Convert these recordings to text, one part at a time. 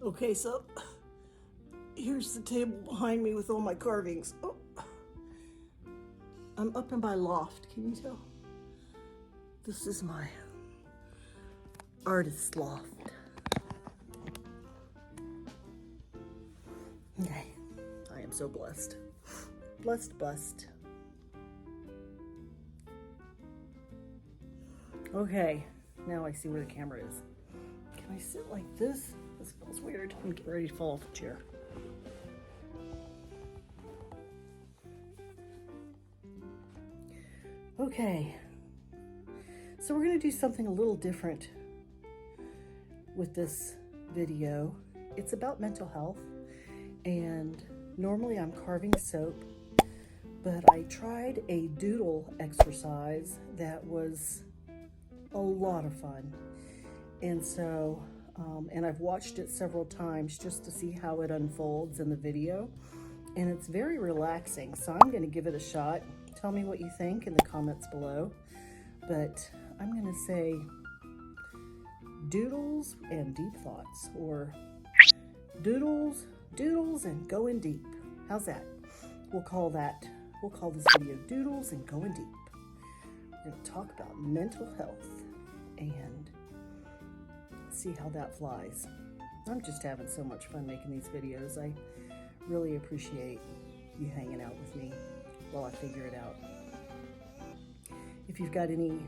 Okay, so here's the table behind me with all my carvings. Oh, I'm up in my loft, can you tell? This is my artist loft. Okay, I am so blessed. Blessed. Okay, now I see where the camera is. Can I sit like this? This feels weird. I'm getting ready to fall off the chair. Okay, so we're going to do something a little different with this video. It's about mental health, and normally I'm carving soap, but I tried a doodle exercise that was a lot of fun. And so, and I've watched it several times just to see how it unfolds in the video. And it's very relaxing, so I'm going to give it a shot. Tell me what you think in the comments below. But I'm going to say doodles and deep thoughts, or doodles and going deep. How's that? We'll call this video Doodles and Going Deep. We're going to talk about mental health and see how that flies. I'm just having so much fun making these videos. I really appreciate you hanging out with me while I figure it out. If you've got any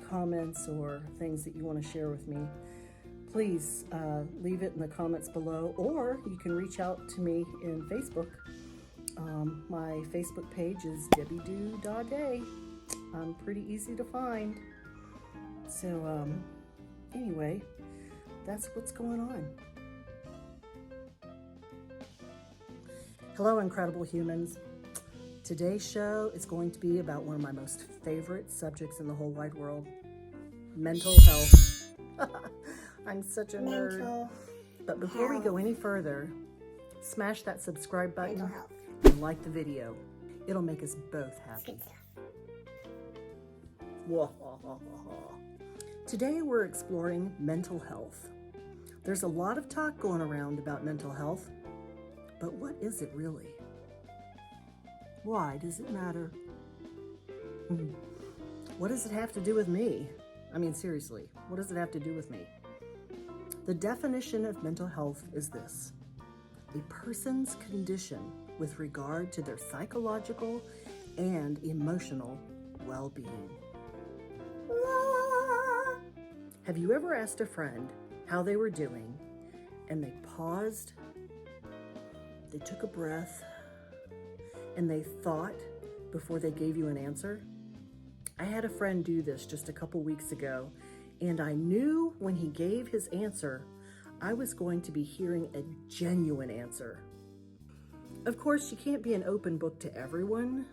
comments or things that you want to share with me, please leave it in the comments below, or you can reach out to me in Facebook. My Facebook page is Debbie Doo Day. I'm pretty easy to find. So anyway, that's what's going on. Hello, incredible humans. Today's show is going to be about one of my most favorite subjects in the whole wide world, mental health. I'm such a nerd. But before we go any further, smash that subscribe button and like the video. It'll make us both happy. Today we're exploring mental health. There's a lot of talk going around about mental health, but what is it really? Why does it matter? What does it have to do with me? I mean, seriously, what does it have to do with me? The definition of mental health is this: a person's condition with regard to their psychological and emotional well-being. Have you ever asked a friend how they were doing, and they paused, they took a breath, and they thought before they gave you an answer? I had a friend do this just a couple weeks ago, and I knew when he gave his answer, I was going to be hearing a genuine answer. Of course, you can't be an open book to everyone,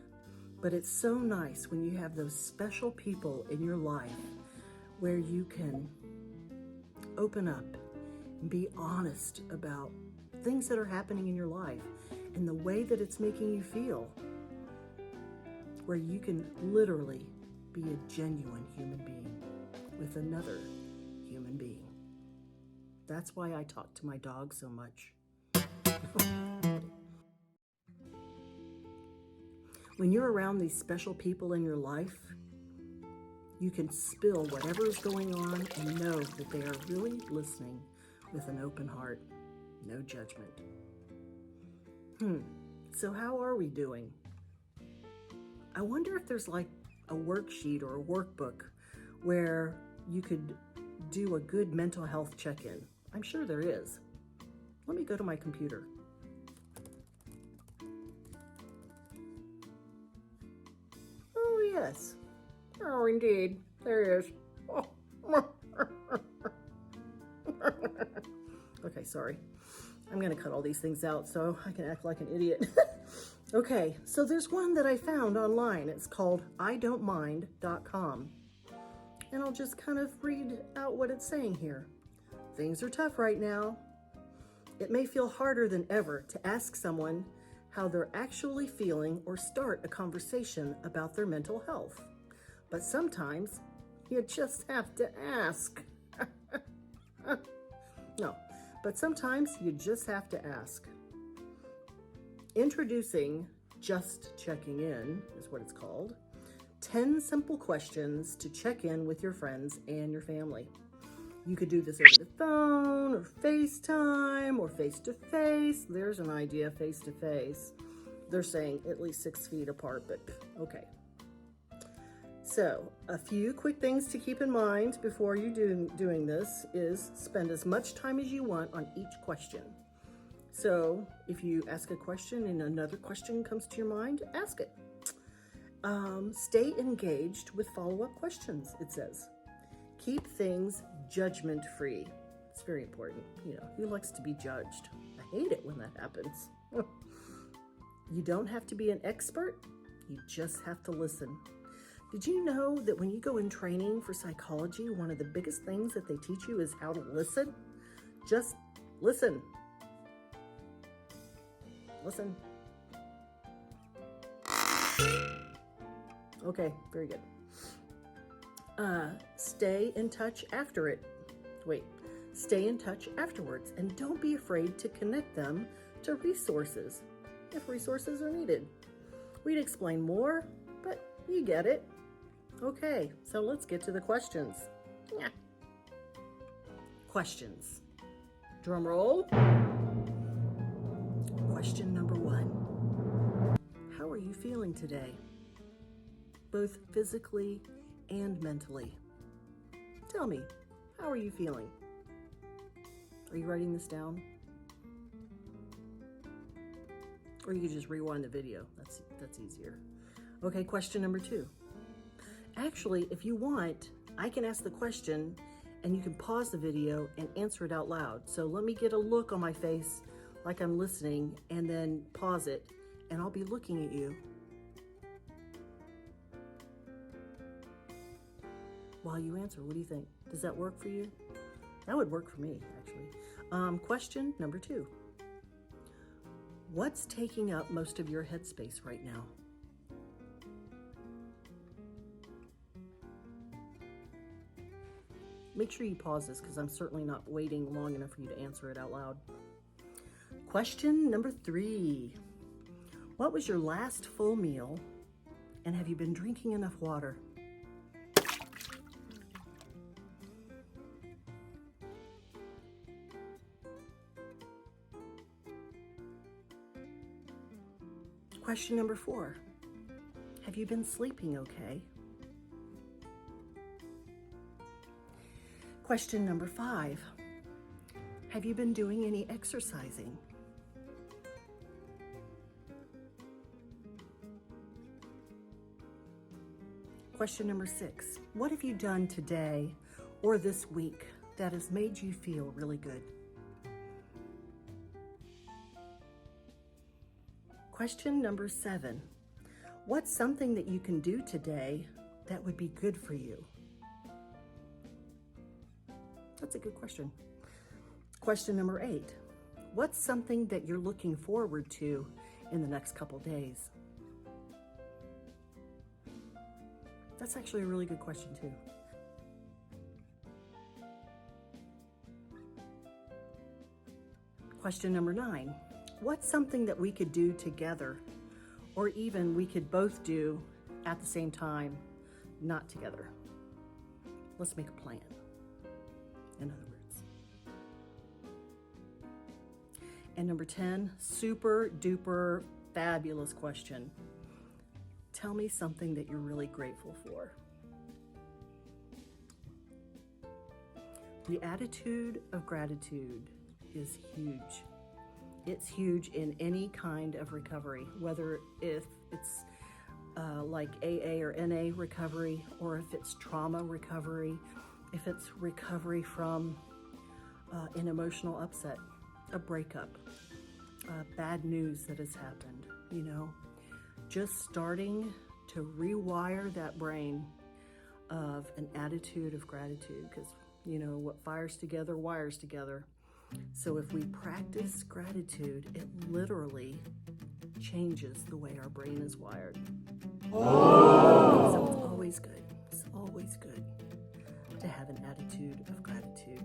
but it's so nice when you have those special people in your life where you can open up and be honest about things that are happening in your life and the way that it's making you feel, where you can literally be a genuine human being with another human being. That's why I talk to my dog so much. When you're around these special people in your life, you can spill whatever is going on and know that they are really listening with an open heart, no judgment. So how are we doing? I wonder if there's like a worksheet or a workbook where you could do a good mental health check-in. I'm sure there is. Let me go to my computer. Oh yes. Oh, indeed. There is. Oh. Okay, sorry. I'm going to cut all these things out so I can act like an idiot. Okay, so there's one that I found online. It's called idon'tmind.com. And I'll just kind of read out what it's saying here. Things are tough right now. It may feel harder than ever to ask someone how they're actually feeling or start a conversation about their mental health. But sometimes you just have to ask. No, but sometimes you just have to ask. Introducing Just Checking In is what it's called. 10 simple questions to check in with your friends and your family. You could do this over the phone or FaceTime or face-to-face. There's an idea, face-to-face. They're saying at least 6 feet apart, but okay. So, a few quick things to keep in mind before you doing this is spend as much time as you want on each question. So, if you ask a question and another question comes to your mind, ask it. Stay engaged with follow-up questions, it says. Keep things judgment-free. It's very important. You know, who likes to be judged? I hate it when that happens. You don't have to be an expert. You just have to listen. Did you know that when you go in training for psychology, one of the biggest things that they teach you is how to listen? Just listen. Listen. Okay, very good. Stay in touch after it. Stay in touch afterwards, and don't be afraid to connect them to resources if resources are needed. We'd explain more, but you get it. Okay, so let's get to the questions. Yeah. Questions. Drum roll. Question number 1. How are you feeling today? Both physically and mentally. Tell me, how are you feeling? Are you writing this down? Or you can just rewind the video. That's easier. Okay, question number 2. Actually, if you want, I can ask the question and you can pause the video and answer it out loud. So let me get a look on my face like I'm listening and then pause it, and I'll be looking at you while you answer. What do you think? Does that work for you? That would work for me, actually. Question number 2. What's taking up most of your headspace right now? Make sure you pause this because I'm certainly not waiting long enough for you to answer it out loud. Question number 3. What was your last full meal, and have you been drinking enough water? Question number 4. Have you been sleeping okay? Question number 5. Have you been doing any exercising? Question number 6. What have you done today or this week that has made you feel really good? Question number 7. What's something that you can do today that would be good for you? That's a good question. Question number 8. What's something that you're looking forward to in the next couple days? That's actually a really good question too. Question number 9. What's something that we could do together, or even we could both do at the same time, not together? Let's make a plan. In other words. And number 10, super duper fabulous question. Tell me something that you're really grateful for. The attitude of gratitude is huge. It's huge in any kind of recovery, whether if it's like AA or NA recovery, or if it's trauma recovery, if it's recovery from an emotional upset, a breakup, bad news that has happened, you know, just starting to rewire that brain of an attitude of gratitude, because, you know, what fires together wires together. So if we practice gratitude, it literally changes the way our brain is wired. So it's always good. It's always good to have an attitude of gratitude.